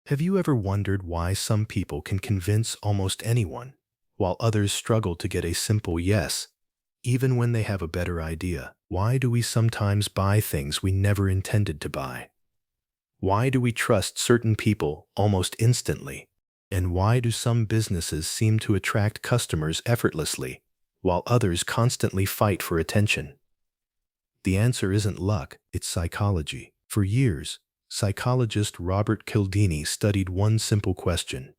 Have you ever wondered why some people can convince almost anyone, while others struggle to get a simple yes, even when they have a better idea? Why do we sometimes buy things we never intended to buy? Why do we trust certain people almost instantly? And why do some businesses seem to attract customers effortlessly, while others constantly fight for attention? The answer isn't luck, it's psychology. For years, psychologist Robert Cialdini studied one simple question: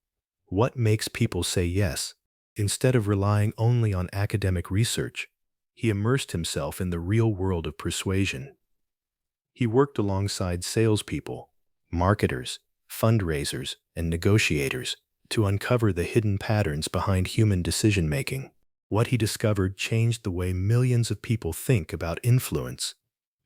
what makes people say yes? Instead of relying only on academic research, he immersed himself in the real world of persuasion. He worked alongside salespeople, marketers, fundraisers, and negotiators to uncover the hidden patterns behind human decision-making. What he discovered changed the way millions of people think about influence,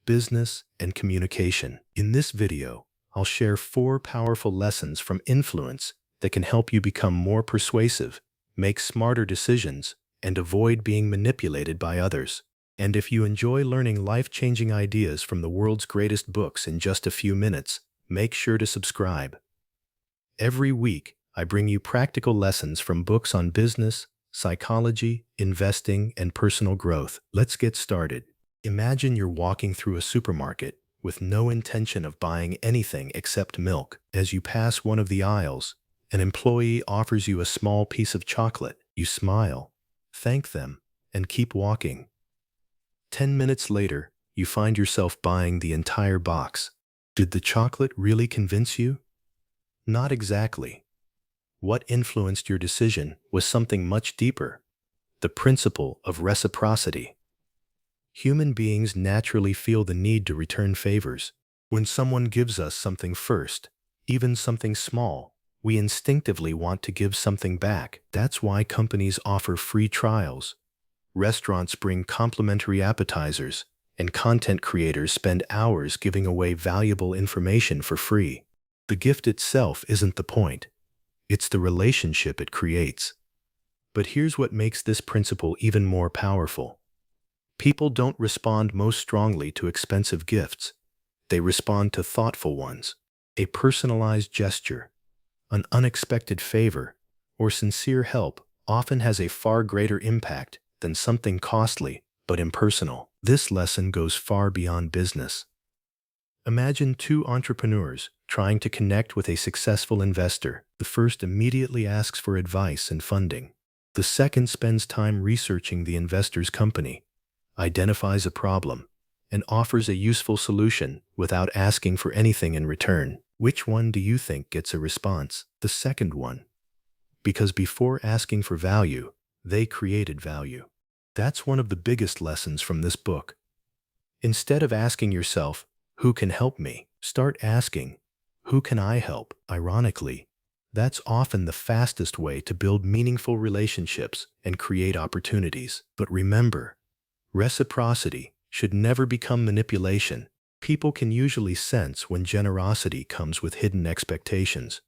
business, and communication. In this video, I'll share 4 powerful lessons from influence that can help you become more persuasive, make smarter decisions, and avoid being manipulated by others. And if you enjoy learning life-changing ideas from the world's greatest books in just a few minutes, make sure to subscribe. Every week, I bring you practical lessons from books on business, psychology, investing, and personal growth. Let's get started. Imagine you're walking through a supermarket with no intention of buying anything except milk. As you pass one of the aisles, an employee offers you a small piece of chocolate. You smile, thank them, and keep walking. 10 minutes later, you find yourself buying the entire box. Did the chocolate really convince you? Not exactly. What influenced your decision was something much deeper: the principle of reciprocity. Human beings naturally feel the need to return favors. When someone gives us something first, even something small, we instinctively want to give something back. That's why companies offer free trials, restaurants bring complimentary appetizers, and content creators spend hours giving away valuable information for free. The gift itself isn't the point. It's the relationship it creates. But here's what makes this principle even more powerful. People don't respond most strongly to expensive gifts. They respond to thoughtful ones. A personalized gesture, an unexpected favor, or sincere help often has a far greater impact than something costly but impersonal. This lesson goes far beyond business. Imagine 2 entrepreneurs trying to connect with a successful investor. The first immediately asks for advice and funding. The second spends time researching the investor's company, identifies a problem, and offers a useful solution without asking for anything in return. Which one do you think gets a response? The second one. Because before asking for value, they created value. That's one of the biggest lessons from this book. Instead of asking yourself, "Who can help me?" start asking, "Who can I help?" Ironically, that's often the fastest way to build meaningful relationships and create opportunities. But remember, reciprocity should never become manipulation. People can usually sense when generosity comes with hidden expectations.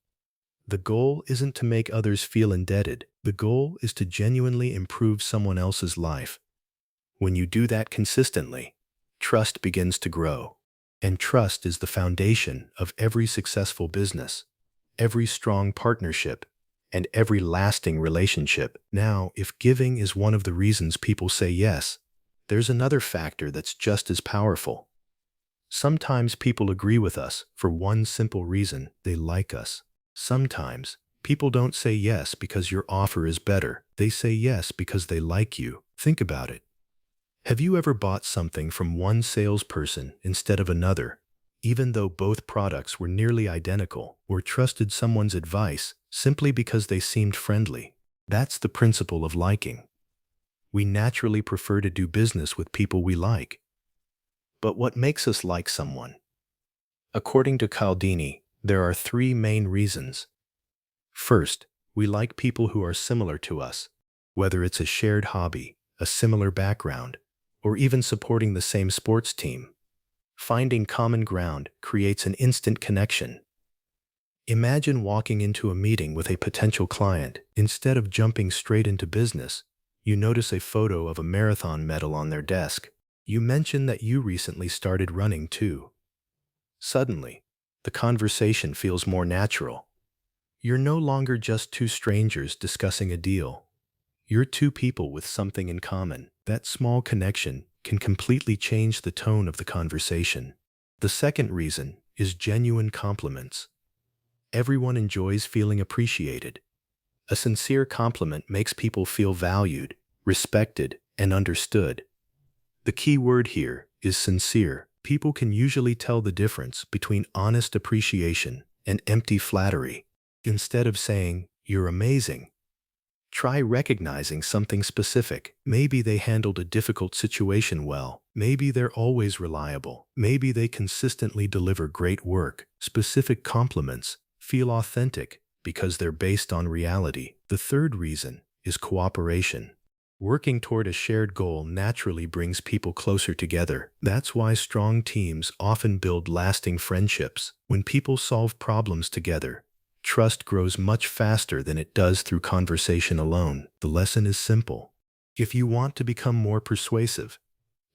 The goal isn't to make others feel indebted. The goal is to genuinely improve someone else's life. When you do that consistently, trust begins to grow. And trust is the foundation of every successful business, every strong partnership, and every lasting relationship. Now, if giving is one of the reasons people say yes, there's another factor that's just as powerful. Sometimes people agree with us for one simple reason: they like us. Sometimes people don't say yes because your offer is better. They say yes because they like you. Think about it. Have you ever bought something from one salesperson instead of another, even though both products were nearly identical, or trusted someone's advice simply because they seemed friendly? That's the principle of liking. We naturally prefer to do business with people we like. But what makes us like someone? According to Cialdini, there are 3 main reasons. First, we like people who are similar to us, whether it's a shared hobby, a similar background, or even supporting the same sports team. Finding common ground creates an instant connection. Imagine walking into a meeting with a potential client. Instead of jumping straight into business, you notice a photo of a marathon medal on their desk. You mention that you recently started running too. Suddenly, the conversation feels more natural. You're no longer just two strangers discussing a deal. You're two people with something in common. That small connection can completely change the tone of the conversation. The second reason is genuine compliments. Everyone enjoys feeling appreciated. A sincere compliment makes people feel valued, respected, and understood. The key word here is sincere. People can usually tell the difference between honest appreciation and empty flattery. Instead of saying, "You're amazing," try recognizing something specific. Maybe they handled a difficult situation well. Maybe they're always reliable. Maybe they consistently deliver great work. Specific compliments feel authentic because they're based on reality. The third reason is cooperation. Working toward a shared goal naturally brings people closer together. That's why strong teams often build lasting friendships. When people solve problems together, trust grows much faster than it does through conversation alone. The lesson is simple. If you want to become more persuasive,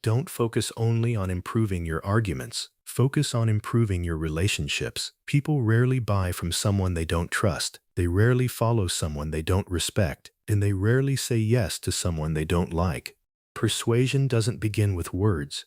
don't focus only on improving your arguments. Focus on improving your relationships. People rarely buy from someone they don't trust. They rarely follow someone they don't respect. And they rarely say yes to someone they don't like. Persuasion doesn't begin with words.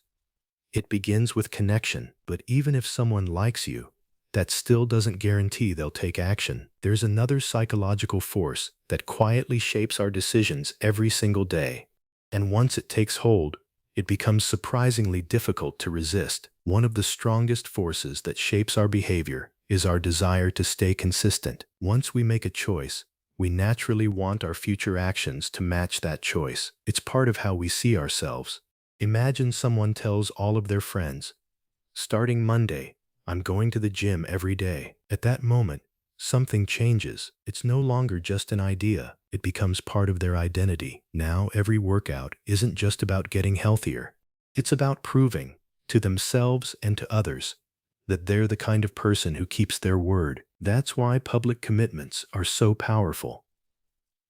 It begins with connection. But even if someone likes you, that still doesn't guarantee they'll take action. There's another psychological force that quietly shapes our decisions every single day. And once it takes hold, it becomes surprisingly difficult to resist. One of the strongest forces that shapes our behavior is our desire to stay consistent. Once we make a choice, we naturally want our future actions to match that choice. It's part of how we see ourselves. Imagine someone tells all of their friends, "Starting Monday, I'm going to the gym every day." At that moment, something changes. It's no longer just an idea. It becomes part of their identity. Now, every workout isn't just about getting healthier. It's about proving, to themselves and to others, that they're the kind of person who keeps their word. That's why public commitments are so powerful.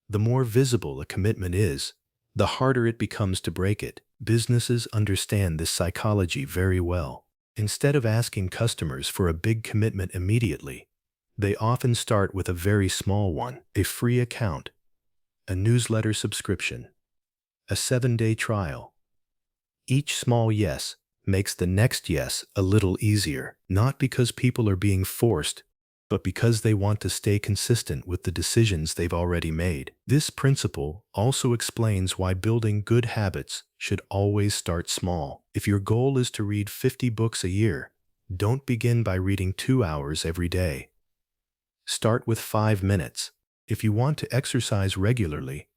The more visible a commitment is, the harder it becomes to break it. Businesses understand this psychology very well. Instead of asking customers for a big commitment immediately, they often start with a very small one: a free account, a newsletter subscription, a 7-day trial. Each small yes makes the next yes a little easier, not because people are being forced, but because they want to stay consistent with the decisions they've already made. This principle also explains why building good habits should always start small. If your goal is to read 50 books a year, don't begin by reading 2 hours every day. Start with 5 minutes. If you want to exercise regularly,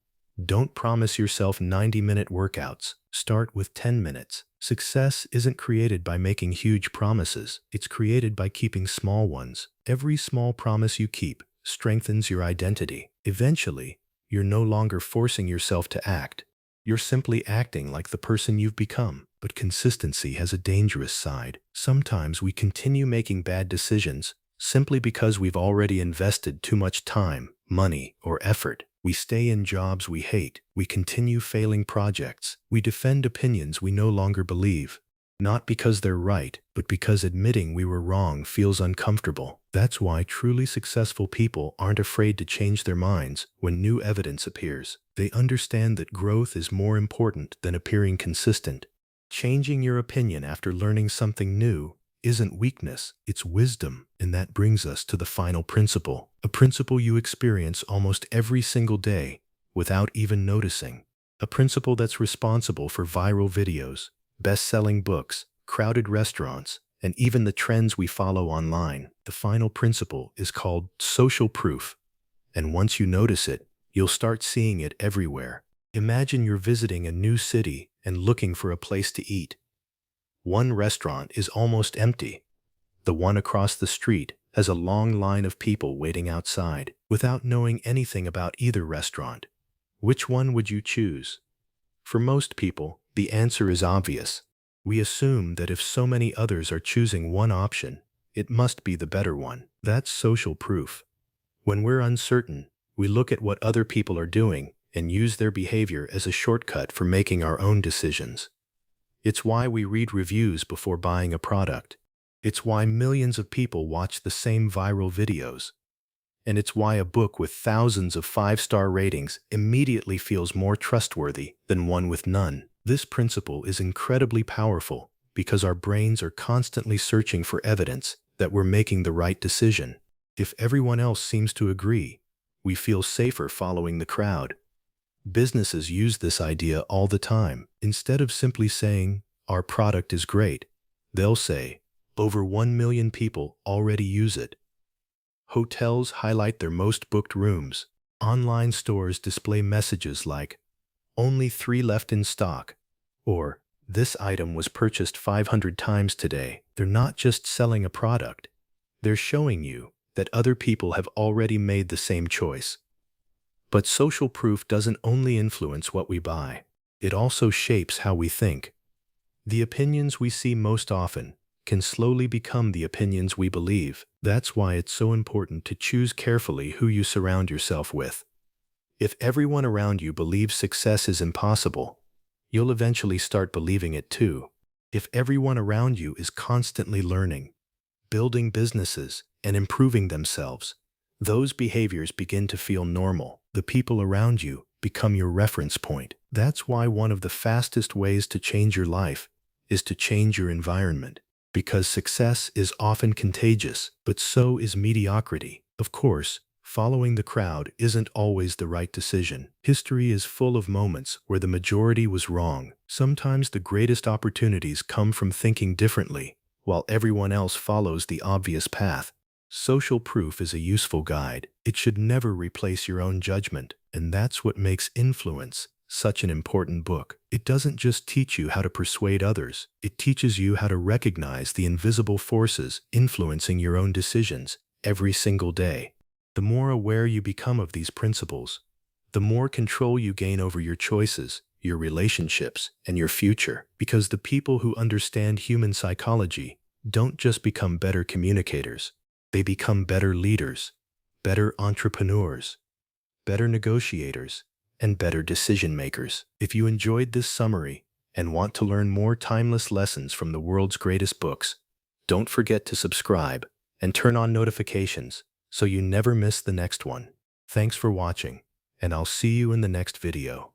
don't promise yourself 90-minute workouts. Start with 10 minutes. Success isn't created by making huge promises. It's created by keeping small ones. Every small promise you keep strengthens your identity. Eventually, you're no longer forcing yourself to act. You're simply acting like the person you've become. But consistency has a dangerous side. Sometimes we continue making bad decisions simply because we've already invested too much time, money, or effort. We stay in jobs we hate. We continue failing projects. We defend opinions we no longer believe. Not because they're right, but because admitting we were wrong feels uncomfortable. That's why truly successful people aren't afraid to change their minds when new evidence appears. They understand that growth is more important than appearing consistent. Changing your opinion after learning something new isn't weakness, it's wisdom. And that brings us to the final principle, a principle you experience almost every single day without even noticing. A principle that's responsible for viral videos, best-selling books, crowded restaurants, and even the trends we follow online. The final principle is called social proof. And once you notice it, you'll start seeing it everywhere. Imagine you're visiting a new city and looking for a place to eat. One restaurant is almost empty. The one across the street has a long line of people waiting outside. Without knowing anything about either restaurant, which one would you choose? For most people, the answer is obvious. We assume that if so many others are choosing one option, it must be the better one. That's social proof. When we're uncertain, we look at what other people are doing and use their behavior as a shortcut for making our own decisions. It's why we read reviews before buying a product. It's why millions of people watch the same viral videos. And it's why a book with thousands of 5-star ratings immediately feels more trustworthy than one with none. This principle is incredibly powerful because our brains are constantly searching for evidence that we're making the right decision. If everyone else seems to agree, we feel safer following the crowd. Businesses use this idea all the time. Instead of simply saying, "Our product is great," they'll say, "Over 1 million people already use it." Hotels highlight their most booked rooms. Online stores display messages like, "Only 3 left in stock," or "This item was purchased 500 times today." They're not just selling a product. They're showing you that other people have already made the same choice. But social proof doesn't only influence what we buy. It also shapes how we think. The opinions we see most often can slowly become the opinions we believe. That's why it's so important to choose carefully who you surround yourself with. If everyone around you believes success is impossible, you'll eventually start believing it too. If everyone around you is constantly learning, building businesses, and improving themselves, those behaviors begin to feel normal. The people around you become your reference point. That's why one of the fastest ways to change your life is to change your environment. Because success is often contagious, but so is mediocrity. Of course, following the crowd isn't always the right decision. History is full of moments where the majority was wrong. Sometimes the greatest opportunities come from thinking differently, while everyone else follows the obvious path. Social proof is a useful guide. It should never replace your own judgment, and that's what makes Influence such an important book. It doesn't just teach you how to persuade others, it teaches you how to recognize the invisible forces influencing your own decisions every single day. The more aware you become of these principles, the more control you gain over your choices, your relationships, and your future. Because the people who understand human psychology don't just become better communicators, they become better leaders, better entrepreneurs, better negotiators, and better decision makers. If you enjoyed this summary and want to learn more timeless lessons from the world's greatest books, don't forget to subscribe and turn on notifications so you never miss the next one. Thanks for watching, and I'll see you in the next video.